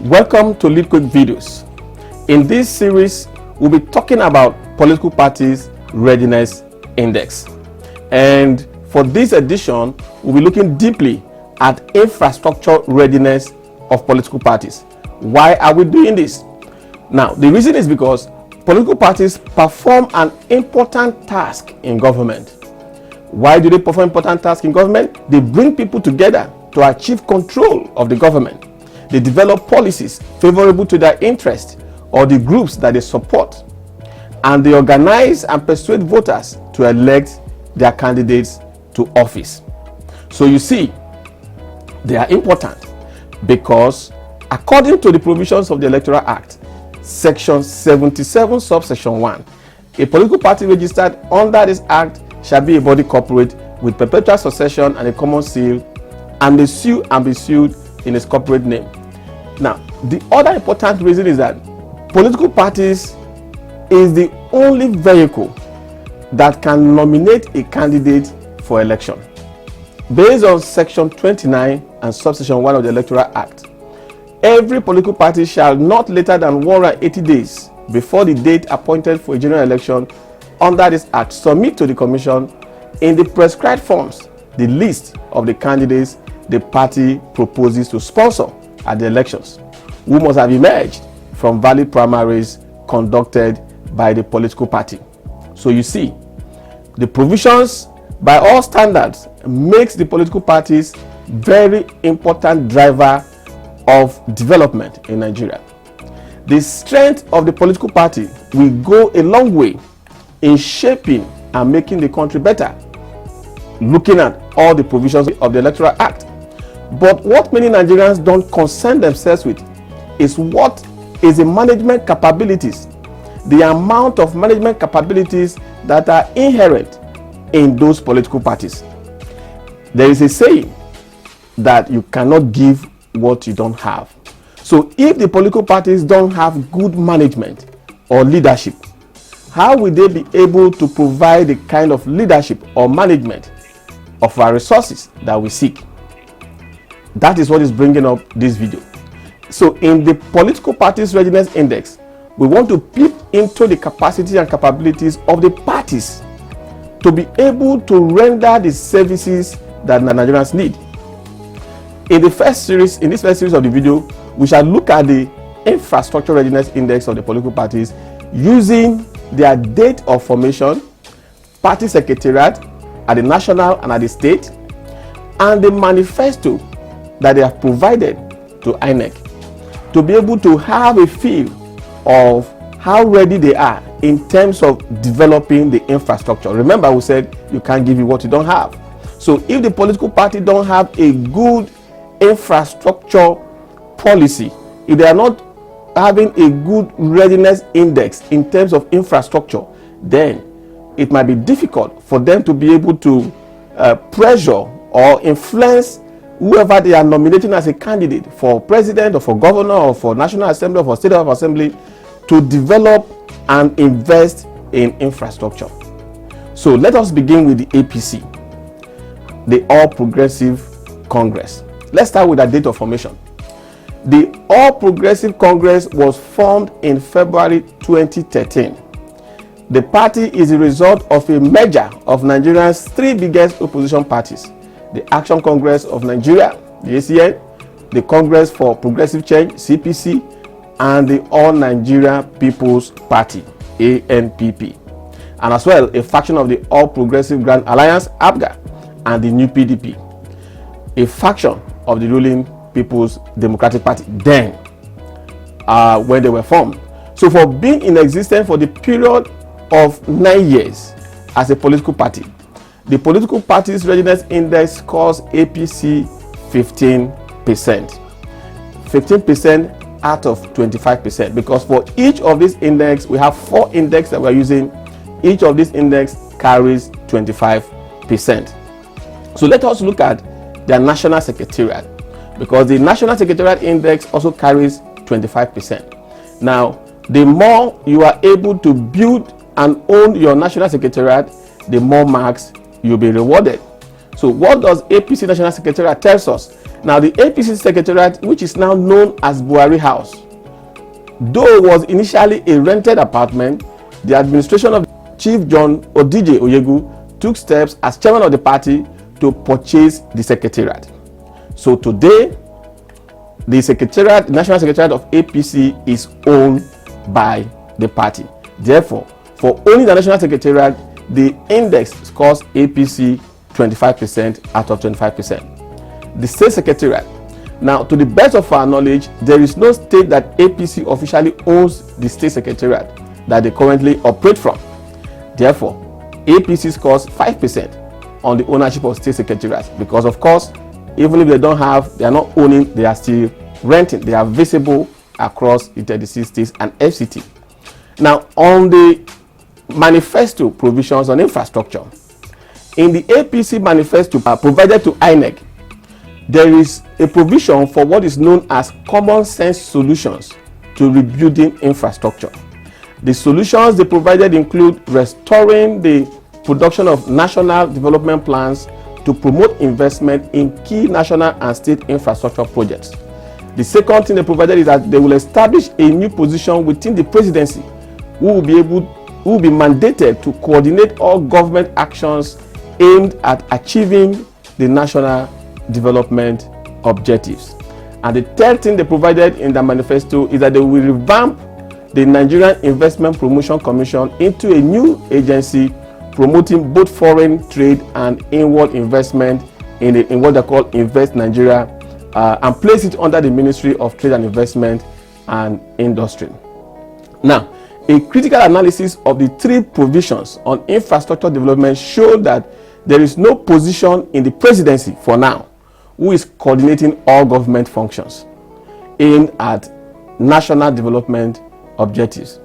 Welcome to Lead Quick Videos. In this series, we'll be talking about Political Parties Readiness Index. And for this edition, we'll be looking deeply at infrastructure readiness of political parties. Why are we doing this? Now, the reason is because political parties perform an important task in government. Why do they perform important tasks in government? They bring people together to achieve control of the government. They develop policies favorable to their interest or the groups that they support. And they organize and persuade voters to elect their candidates to office. So you see, they are important because according to the provisions of the Electoral Act, Section 77, subsection 1, a political party registered under this act shall be a body corporate with perpetual succession and a common seal, and may sue and be sued in its corporate name. Now, the other important reason is that political parties is the only vehicle that can nominate a candidate for election. Based on Section 29 and subsection 1 of the Electoral Act, every political party shall not later than 180 days before the date appointed for a general election under this act submit to the Commission in the prescribed forms the list of the candidates the party proposes to sponsor at the elections, who must have emerged from valid primaries conducted by the political party. So you see, the provisions by all standards makes the political parties very important driver of development in Nigeria. The strength of the political party will go a long way in shaping and making the country better, looking at all the provisions of the Electoral Act. But what many Nigerians don't concern themselves with is what is the management capabilities, the amount of management capabilities that are inherent in those political parties. There is a saying that you cannot give what you don't have. So if the political parties don't have good management or leadership, how will they be able to provide the kind of leadership or management of our resources that we seek? That is what is bringing up this video. So in the Political Parties Readiness Index, we want to peep into the capacity and capabilities of the parties to be able to render the services that Nigerians need. In this first series of the video, we shall look at the Infrastructure Readiness Index of the political parties using their date of formation, party secretariat at the national and at the state, and the manifesto that they have provided to INEC to be able to have a feel of how ready they are in terms of developing the infrastructure. Remember, we said you can't give you what you don't have. So if the political party don't have a good infrastructure policy, if they are not having a good readiness index in terms of infrastructure, then it might be difficult for them to be able to pressure or influence whoever they are nominating as a candidate for president or for governor or for national assembly or for state of assembly to develop and invest in infrastructure. So let us begin with the APC, the All Progressive Congress. Let's start with the date of formation. The All Progressive Congress was formed in February 2013. The party is a result of a merger of Nigeria's three biggest opposition parties: the Action Congress of Nigeria, the ACN, the Congress for Progressive Change, CPC, and the All Nigeria People's Party, ANPP, and as well a faction of the All Progressive Grand Alliance, APGA, and the New PDP, a faction of the ruling People's Democratic Party then, when they were formed. So for being in existence for the period of 9 years as a political party, the Political Parties Readiness Index scores APC 15%. 15% out of 25%, because for each of these index, we have 4 index that we're using. Each of these index carries 25%. So let us look at their national secretariat, because the national secretariat index also carries 25%. Now, the more you are able to build and own your national secretariat, the more marks you'll be rewarded. So what does APC National Secretariat tells us? Now, the APC Secretariat, which is now known as Buhari House, though it was initially a rented apartment, the administration of Chief John Odije Oyegu took steps as chairman of the party to purchase the secretariat. So today, the secretariat, the National Secretariat of APC, is owned by the party. Therefore, for owning the National Secretariat, the index scores APC 25% out of 25%. The State Secretariat. Now, to the best of our knowledge, there is no state that APC officially owns the State Secretariat that they currently operate from. Therefore, APC scores 5% on the ownership of State Secretariats, because of course, even if they are not owning, they are still renting. They are visible across the 36 states and FCT. Now, on the manifesto provisions on infrastructure, in the APC manifesto provided to INEC, there is a provision for what is known as common sense solutions to rebuilding infrastructure. The solutions they provided include restoring the production of national development plans to promote investment in key national and state infrastructure projects. The second thing they provided is that they will establish a new position within the presidency who will be mandated to coordinate all government actions aimed at achieving the national development objectives. And the third thing they provided in the manifesto is that they will revamp the Nigerian Investment Promotion Commission into a new agency promoting both foreign trade and inward investment in what they call Invest Nigeria, and place it under the Ministry of Trade and Investment and Industry. Now, a critical analysis of the three provisions on infrastructure development showed that there is no position in the presidency for now who is coordinating all government functions aimed at national development objectives.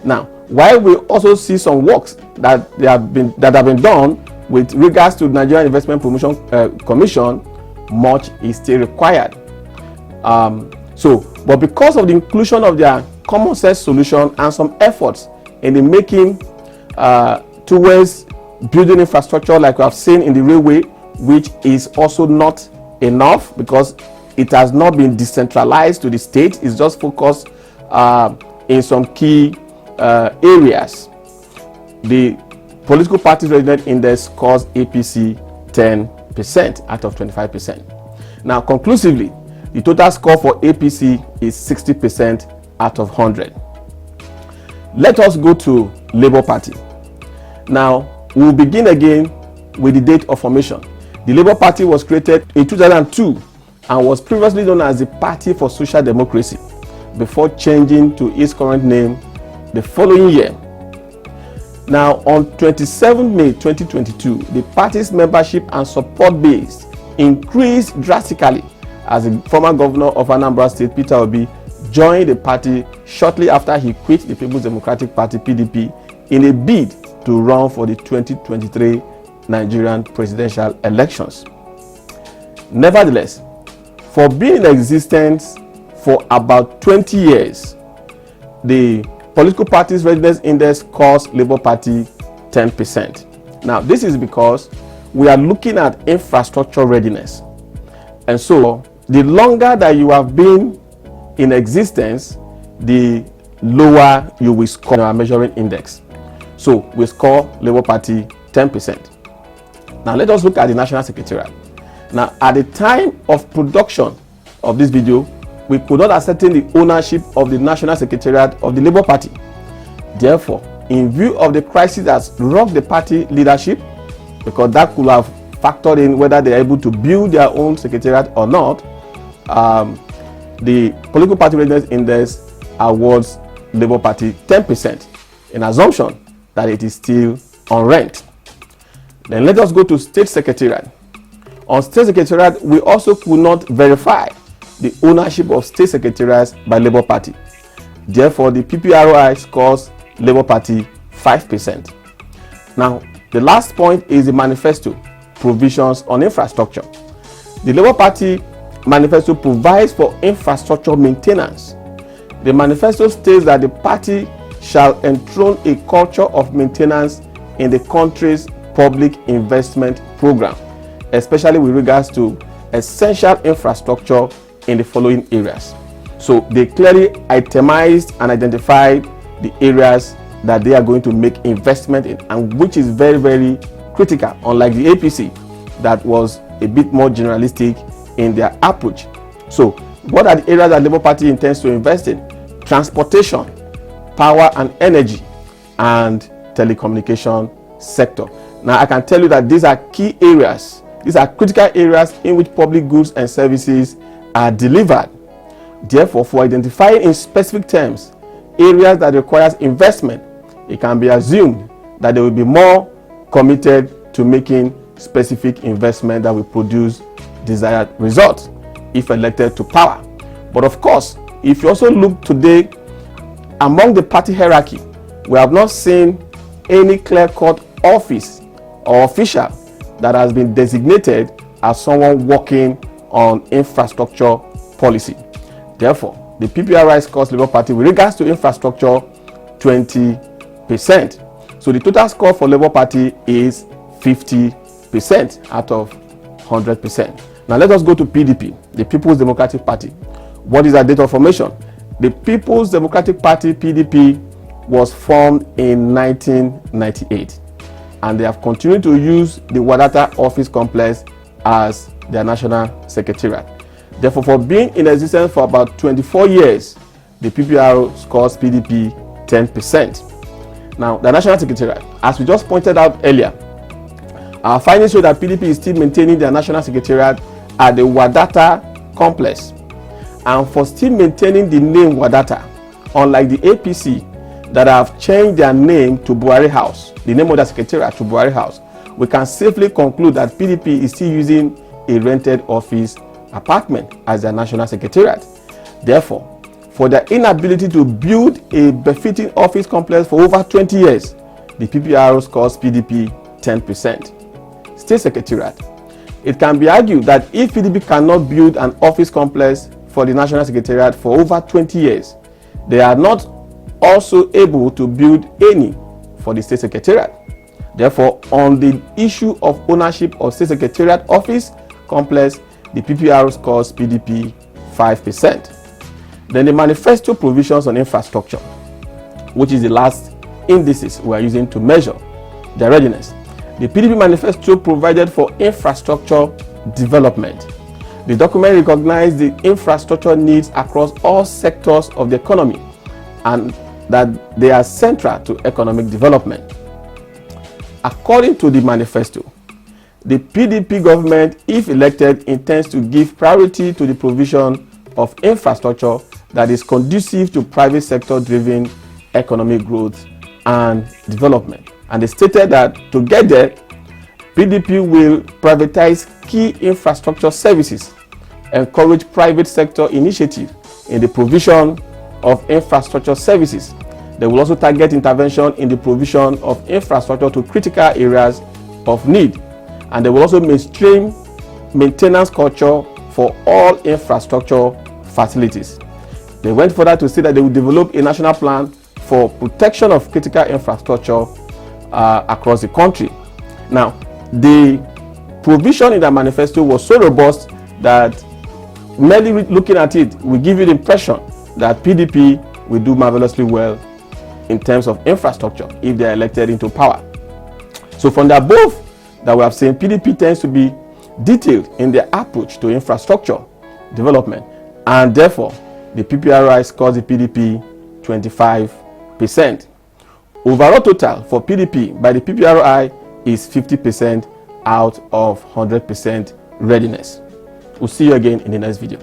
Now, while we also see some works that have been done with regards to the Nigerian Investment Promotion Commission, much is still required. But because of the inclusion of their common sense solution and some efforts in the making towards building infrastructure, like we have seen in the railway, which is also not enough because it has not been decentralized to the state, it's just focused in some key areas. The political parties readiness index scores APC 10% out of 25%. Now, conclusively, the total score for APC is 60% out of 100. Let us go to Labour Party. Now, we will begin again with the date of formation. The Labour Party was created in 2002 and was previously known as the Party for Social Democracy before changing to its current name the following year. Now, on 27 May 2022, the party's membership and support base increased drastically as the former governor of Anambra State, Peter Obi, joined the party shortly after he quit the People's Democratic Party, PDP, in a bid to run for the 2023 Nigerian presidential elections. Nevertheless, for being in existence for about 20 years, the political parties readiness index scores Labour Party 10%. Now, this is because we are looking at infrastructure readiness. And so, the longer that you have been in existence, the lower you will score our measuring index. So, we score Labour Party 10%. Now, let us look at the National Secretariat. Now, at the time of production of this video, we could not ascertain the ownership of the National Secretariat of the Labour Party. Therefore, in view of the crisis that's rocked the party leadership, because that could have factored in whether they are able to build their own secretariat or not, the political party readiness index awards Labour Party 10% in assumption that it is still on rent. Then let us go to State Secretariat. On State Secretariat, we also could not verify the ownership of State Secretariats by Labour Party. Therefore, the PPROI scores Labour Party 5%. Now, the last point is the manifesto provisions on infrastructure. The Labour Party manifesto provides for infrastructure maintenance. The manifesto states that the party shall enthrone a culture of maintenance in the country's public investment program, especially with regards to essential infrastructure in the following areas. So they clearly itemized and identified the areas that they are going to make investment in, and which is very, very critical, unlike the APC that was a bit more generalistic in their approach. So what are the areas that Labour Party intends to invest in? Transportation, power and energy, and telecommunication sector. Now I can tell you that these are key areas. These are critical areas in which public goods and services are delivered. Therefore, for identifying in specific terms areas that requires investment, it can be assumed that they will be more committed to making specific investment that will produce desired results if elected to power. But of course, if you also look today among the party hierarchy, we have not seen any clear-cut office or official that has been designated as someone working on infrastructure policy. Therefore, the PPRI scores Labour Party with regards to infrastructure 20%. So the total score for Labour Party is 50% out of 100%. Now let us go to PDP, the People's Democratic Party. What is our date of formation? The People's Democratic Party, PDP, was formed in 1998, and they have continued to use the Wadata office complex as their national secretariat. Therefore, for being in existence for about 24 years, the PPRO scores PDP 10%. Now, the national secretariat, as we just pointed out earlier, our findings show that PDP is still maintaining their national secretariat at the Wadata complex. And for still maintaining the name Wadata, unlike the APC that have changed their name to Buhari House, the name of the secretariat to Buhari House, we can safely conclude that PDP is still using a rented office apartment as their national secretariat. Therefore, for their inability to build a befitting office complex for over 20 years, the PPRO scores PDP 10%. State secretariat. It can be argued that if PDP cannot build an office complex for the national secretariat for over 20 years, they are not also able to build any for the state secretariat. Therefore, on the issue of ownership of state secretariat office complex, the PPRO scores PDP 5%. Then the manifesto provisions on infrastructure, which is the last indices we are using to measure their readiness. The PDP manifesto provided for infrastructure development. The document recognized the infrastructure needs across all sectors of the economy and that they are central to economic development. According to the manifesto, the PDP government, if elected, intends to give priority to the provision of infrastructure that is conducive to private sector driven economic growth and development. And they stated that to get there, PDP will privatize key infrastructure services, encourage private sector initiative in the provision of infrastructure services. They will also target intervention in the provision of infrastructure to critical areas of need. And they will also mainstream maintenance culture for all infrastructure facilities. They went further to say that they will develop a national plan for protection of critical infrastructure across the country. Now, the provision in the manifesto was so robust that merely looking at it will give you the impression that PDP will do marvelously well in terms of infrastructure if they are elected into power. So from the above that we have seen, PDP tends to be detailed in their approach to infrastructure development, and therefore the PPRI scores the PDP 25%. Overall total for PDP by the PPRI is 50% out of 100% readiness. We'll see you again in the next video.